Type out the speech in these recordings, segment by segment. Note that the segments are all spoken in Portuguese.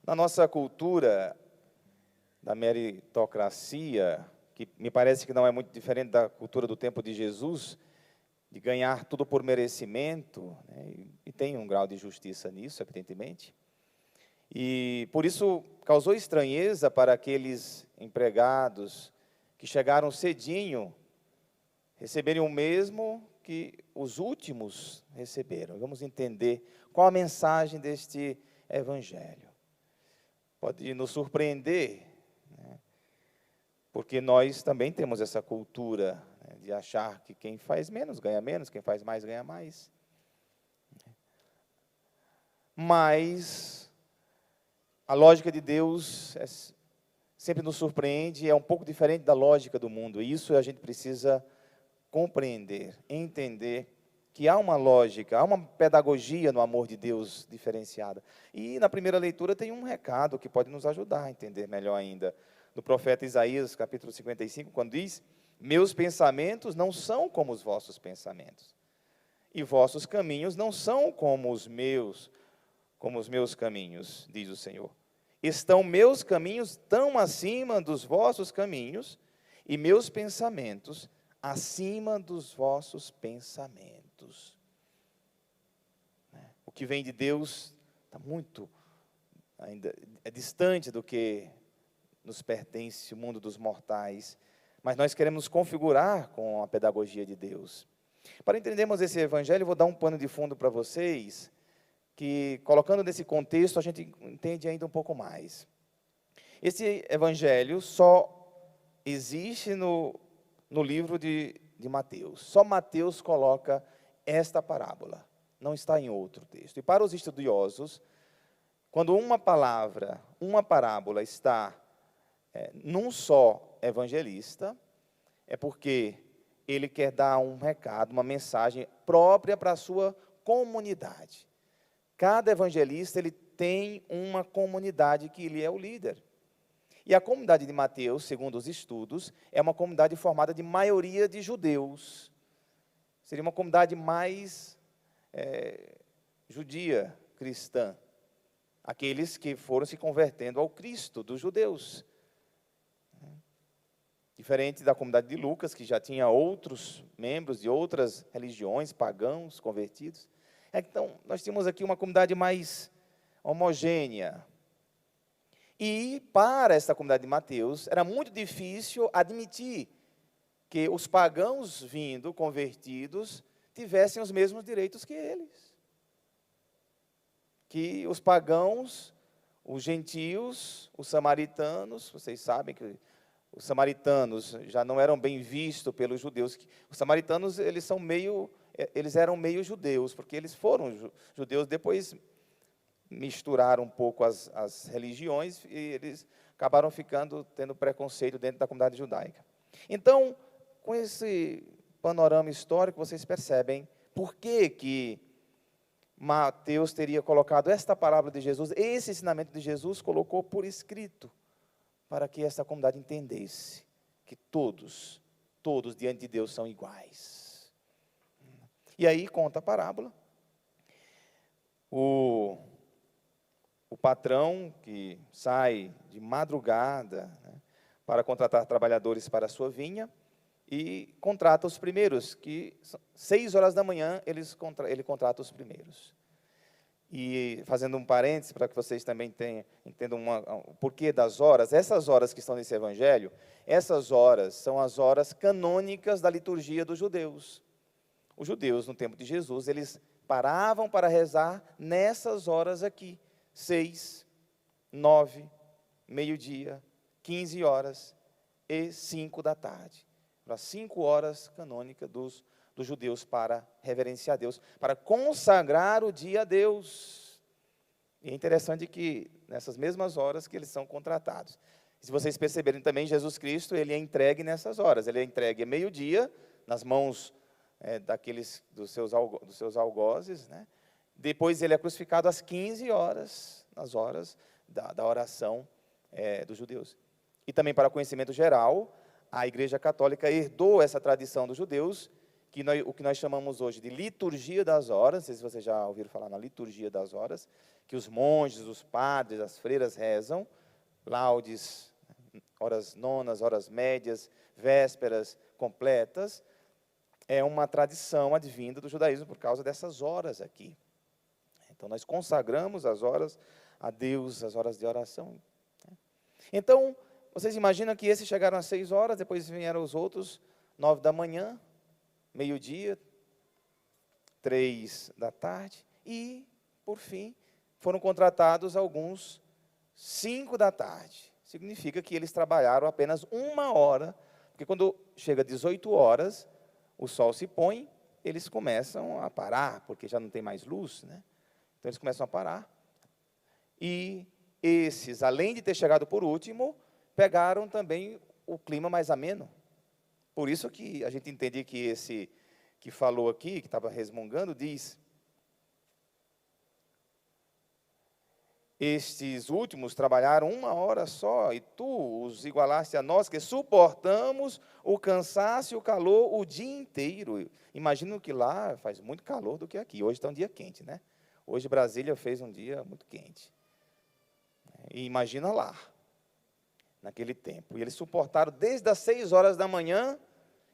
Na nossa cultura da meritocracia, que me parece que não é muito diferente da cultura do tempo de Jesus, de ganhar tudo por merecimento, né, e tem um grau de justiça nisso, evidentemente, e por isso causou estranheza para aqueles empregados que chegaram cedinho, receberem o mesmo que os últimos receberam. Vamos entender qual a mensagem deste evangelho. Pode nos surpreender, né, porque nós também temos essa cultura, né, de achar que quem faz menos ganha menos, quem faz mais ganha mais. Mas a lógica de Deus sempre nos surpreende, é um pouco diferente da lógica do mundo. E isso a gente precisa compreender, entender que há uma lógica, há uma pedagogia no amor de Deus diferenciada. E na primeira leitura tem um recado que pode nos ajudar a entender melhor ainda. Do profeta Isaías, capítulo 55, quando diz: meus pensamentos não são como os vossos pensamentos, e vossos caminhos não são como os meus caminhos, diz o Senhor. Estão meus caminhos tão acima dos vossos caminhos, e meus pensamentos acima dos vossos pensamentos. O que vem de Deus está muito, ainda é distante do que nos pertence o mundo dos mortais, mas nós queremos nos configurar com a pedagogia de Deus. Para entendermos esse evangelho, eu vou dar um pano de fundo para vocês, que colocando nesse contexto a gente entende ainda um pouco mais. Esse evangelho só existe no livro de Mateus. Só Mateus coloca esta parábola, não está em outro texto. E para os estudiosos, quando uma parábola está num só evangelista, é porque ele quer dar um recado, uma mensagem própria para a sua comunidade. Cada evangelista ele tem uma comunidade que ele é o líder. E a comunidade de Mateus, segundo os estudos, é uma comunidade formada de maioria de judeus. Seria uma comunidade mais judia, cristã. Aqueles que foram se convertendo ao Cristo dos judeus. Diferente da comunidade de Lucas, que já tinha outros membros de outras religiões, pagãos, convertidos. Então, nós temos aqui uma comunidade mais homogênea. E para esta comunidade de Mateus, era muito difícil admitir que os pagãos vindo, convertidos, tivessem os mesmos direitos que eles. Que os pagãos, os gentios, os samaritanos, vocês sabem que os samaritanos já não eram bem vistos pelos judeus. Os samaritanos, eles eram meio judeus, porque eles foram judeus, depois misturaram um pouco as religiões e eles acabaram tendo preconceito dentro da comunidade judaica. Então, com esse panorama histórico, vocês percebem por que Mateus teria colocado esta parábola de Jesus, esse ensinamento de Jesus, colocou por escrito, para que essa comunidade entendesse que todos diante de Deus são iguais. E aí conta a parábola. O patrão que sai de madrugada, né, para contratar trabalhadores para a sua vinha, e contrata os primeiros, que 6 horas da manhã ele contrata os primeiros. E fazendo um parênteses, para que vocês também entendam o porquê das horas, essas horas que estão nesse evangelho, essas horas são as horas canônicas da liturgia dos judeus. Os judeus, no tempo de Jesus, eles paravam para rezar nessas horas aqui, 6, 9, meio-dia, 15 horas e 5 da tarde. As 5 horas canônicas dos judeus para reverenciar a Deus, para consagrar o dia a Deus. E é interessante que nessas mesmas horas que eles são contratados. Se vocês perceberem também, Jesus Cristo, ele é entregue nessas horas. Ele é entregue a meio-dia, nas mãos dos seus algozes, né? Depois ele é crucificado às 15 horas, nas horas da oração dos judeus. E também para conhecimento geral, a Igreja Católica herdou essa tradição dos judeus o que nós chamamos hoje de liturgia das horas, não sei se vocês já ouviram falar na liturgia das horas, que os monges, os padres, as freiras rezam, laudes, horas nonas, horas médias, vésperas completas, é uma tradição advinda do judaísmo por causa dessas horas aqui. Então, nós consagramos as horas a Deus, as horas de oração. Então, vocês imaginam que esses chegaram às 6 horas, depois vieram os outros, 9 da manhã, meio-dia, 3 da tarde, e, por fim, foram contratados alguns 5 da tarde. Significa que eles trabalharam apenas 1 hora, porque quando chega 18 horas, o sol se põe, eles começam a parar, porque já não tem mais luz, né? Então, eles começam a parar. E esses, além de ter chegado por último, pegaram também o clima mais ameno. Por isso que a gente entende que esse que falou aqui, que estava resmungando, diz: estes últimos trabalharam 1 hora só, e tu os igualaste a nós, que suportamos o cansaço e o calor o dia inteiro. Imagino que lá faz muito calor do que aqui. Hoje está um dia quente, né? Hoje Brasília fez um dia muito quente. E imagina lá, naquele tempo. E eles suportaram desde as 6 horas da manhã,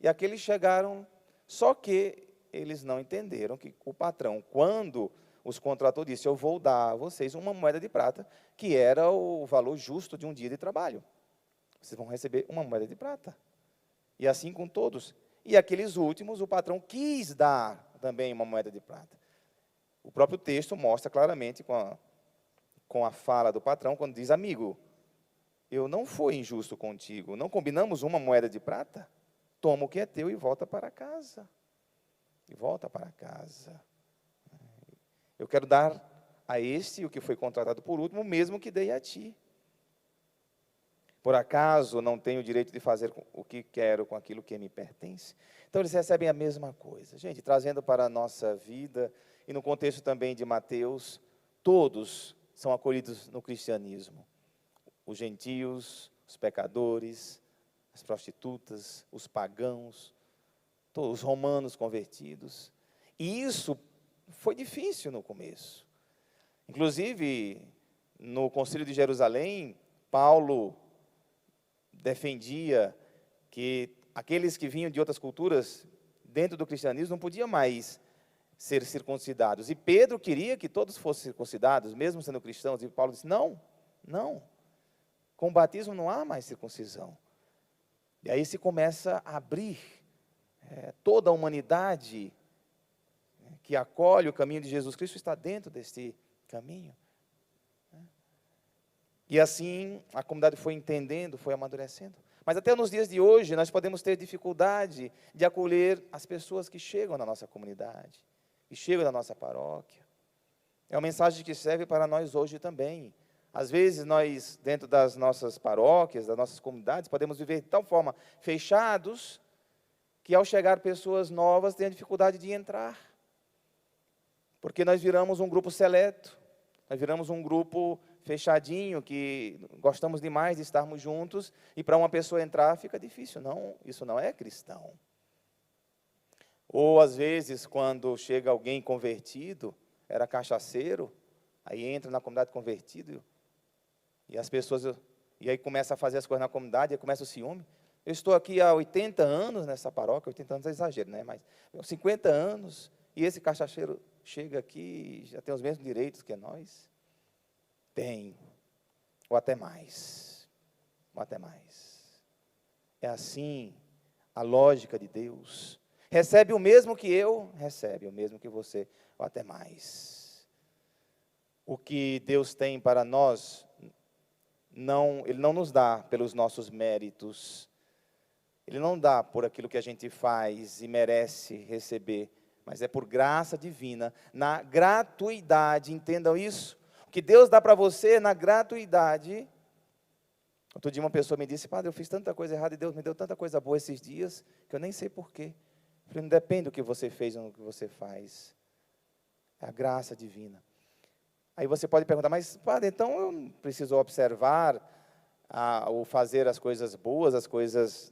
e aqueles chegaram, só que eles não entenderam que o patrão, quando os contratou, disse: eu vou dar a vocês 1 moeda de prata, que era o valor justo de um dia de trabalho. Vocês vão receber 1 moeda de prata. E assim com todos. E aqueles últimos, o patrão quis dar também 1 moeda de prata. O próprio texto mostra claramente com a fala do patrão, quando diz: amigo, eu não fui injusto contigo, não combinamos 1 moeda de prata? Toma o que é teu e volta para casa. E volta para casa. Eu quero dar a este, o que foi contratado por último, o mesmo que dei a ti. Por acaso não tenho o direito de fazer o que quero com aquilo que me pertence? Então, eles recebem a mesma coisa. Gente, trazendo para a nossa vida, e no contexto também de Mateus, todos são acolhidos no cristianismo. Os gentios, os pecadores, as prostitutas, os pagãos, todos os romanos convertidos. E isso foi difícil no começo. Inclusive, no Concílio de Jerusalém, Paulo defendia que aqueles que vinham de outras culturas, dentro do cristianismo, não podiam mais ser circuncidados. E Pedro queria que todos fossem circuncidados, mesmo sendo cristãos. E Paulo disse: não, não. Com o batismo não há mais circuncisão. E aí se começa a abrir toda a humanidade que acolhe o caminho de Jesus Cristo está dentro deste caminho. E assim a comunidade foi entendendo, foi amadurecendo. Mas até nos dias de hoje nós podemos ter dificuldade de acolher as pessoas que chegam na nossa comunidade, que chegam na nossa paróquia. É uma mensagem que serve para nós hoje também. Às vezes nós, dentro das nossas paróquias, das nossas comunidades, podemos viver de tal forma fechados, que ao chegar pessoas novas, têm a dificuldade de entrar. Porque nós viramos um grupo seleto, nós viramos um grupo fechadinho, que gostamos demais de estarmos juntos, e para uma pessoa entrar fica difícil. Não, isso não é cristão. Ou às vezes, quando chega alguém convertido, era cachaceiro, aí entra na comunidade convertido, e as pessoas, e aí começa a fazer as coisas na comunidade, e aí começa o ciúme. Eu estou aqui há 80 anos nessa paróquia, 80 anos é exagero, né? Mas 50 anos, e esse cachaceiro chega aqui, já tem os mesmos direitos que nós? Tem, ou até mais, ou até mais. É assim a lógica de Deus. Recebe o mesmo que eu, recebe o mesmo que você, ou até mais. O que Deus tem para nós, Ele não nos dá pelos nossos méritos, Ele não dá por aquilo que a gente faz e merece receber, mas é por graça divina, na gratuidade, entendam isso. O que Deus dá para você na gratuidade. Outro dia uma pessoa me disse: padre, eu fiz tanta coisa errada e Deus me deu tanta coisa boa esses dias, que eu nem sei porquê. Eu falei: não depende do que você fez ou do que você faz. É a graça divina. Aí você pode perguntar: mas padre, então eu não preciso observar ou fazer as coisas boas, as coisas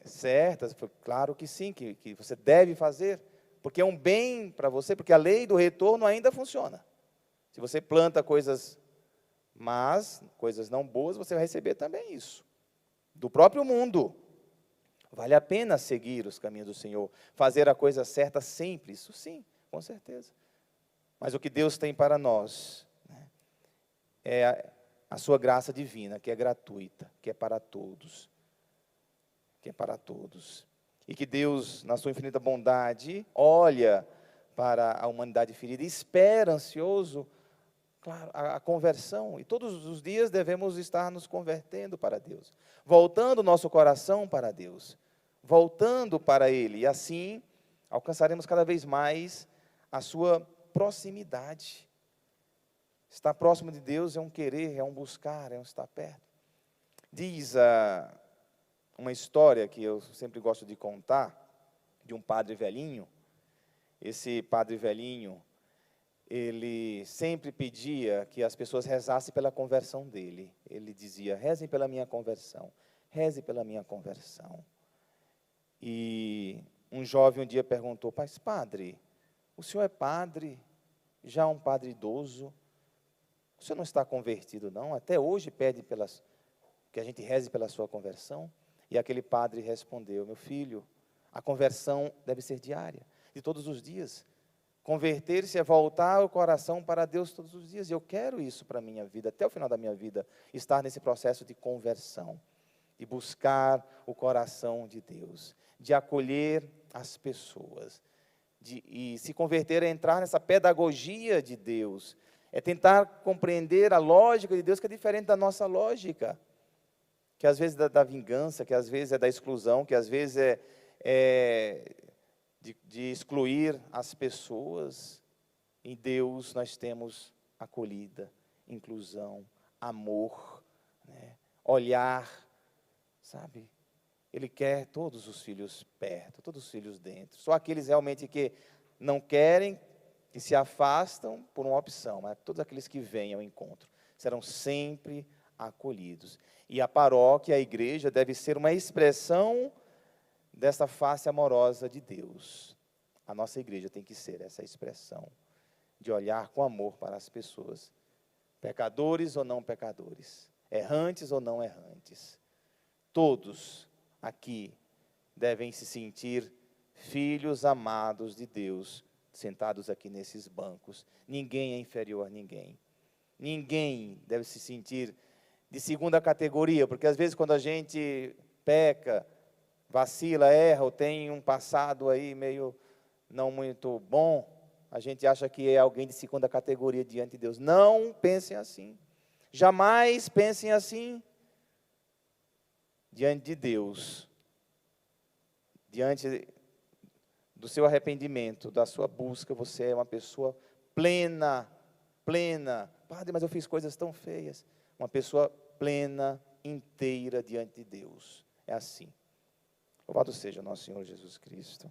certas, claro que sim, que você deve fazer, porque é um bem para você, porque a lei do retorno ainda funciona. Se você planta coisas más, coisas não boas, você vai receber também isso, do próprio mundo. Vale a pena seguir os caminhos do Senhor, fazer a coisa certa sempre, isso sim, com certeza. Mas o que Deus tem para nós, né, é a sua graça divina, que é gratuita, que é para todos. Que é para todos. E que Deus, na sua infinita bondade, olha para a humanidade ferida e espera ansioso, claro, a conversão. E todos os dias devemos estar nos convertendo para Deus, voltando o nosso coração para Deus, voltando para Ele. E assim alcançaremos cada vez mais a sua proximidade. Estar próximo de Deus é um querer, é um buscar, é um estar perto. Diz uma história que eu sempre gosto de contar, de um padre velhinho. Esse padre velhinho, ele sempre pedia que as pessoas rezassem pela conversão dele. Ele dizia: rezem pela minha conversão, reze pela minha conversão. E um jovem um dia perguntou: mas padre, o senhor é padre, já um padre idoso, o senhor não está convertido não? Até hoje pede que a gente reze pela sua conversão? E aquele padre respondeu: meu filho, a conversão deve ser diária, de todos os dias. Converter-se é voltar o coração para Deus todos os dias. E eu quero isso para a minha vida, até o final da minha vida, estar nesse processo de conversão, de buscar o coração de Deus, de acolher as pessoas, e se converter é entrar nessa pedagogia de Deus, é tentar compreender a lógica de Deus, que é diferente da nossa lógica, que às vezes é da vingança, que às vezes é da exclusão, que às vezes é de excluir as pessoas. Em Deus nós temos acolhida, inclusão, amor, né? Olhar, sabe? Ele quer todos os filhos perto, todos os filhos dentro. Só aqueles realmente que não querem, que se afastam por uma opção, mas todos aqueles que vêm ao encontro serão sempre acolhidos. E a paróquia, a igreja, deve ser uma expressão dessa face amorosa de Deus. A nossa igreja tem que ser essa expressão, de olhar com amor para as pessoas, pecadores ou não pecadores, errantes ou não errantes. Todos aqui devem se sentir filhos amados de Deus, sentados aqui nesses bancos. Ninguém é inferior a ninguém. Ninguém deve se sentir de segunda categoria, porque às vezes quando a gente peca, vacila, erra, ou tem um passado aí meio não muito bom, a gente acha que é alguém de segunda categoria diante de Deus. Não pensem assim. Jamais pensem assim. Diante de Deus, diante do seu arrependimento, da sua busca, você é uma pessoa plena, plena. Padre, mas eu fiz coisas tão feias. Uma pessoa plena, inteira diante de Deus. É assim. Louvado seja nosso Senhor Jesus Cristo.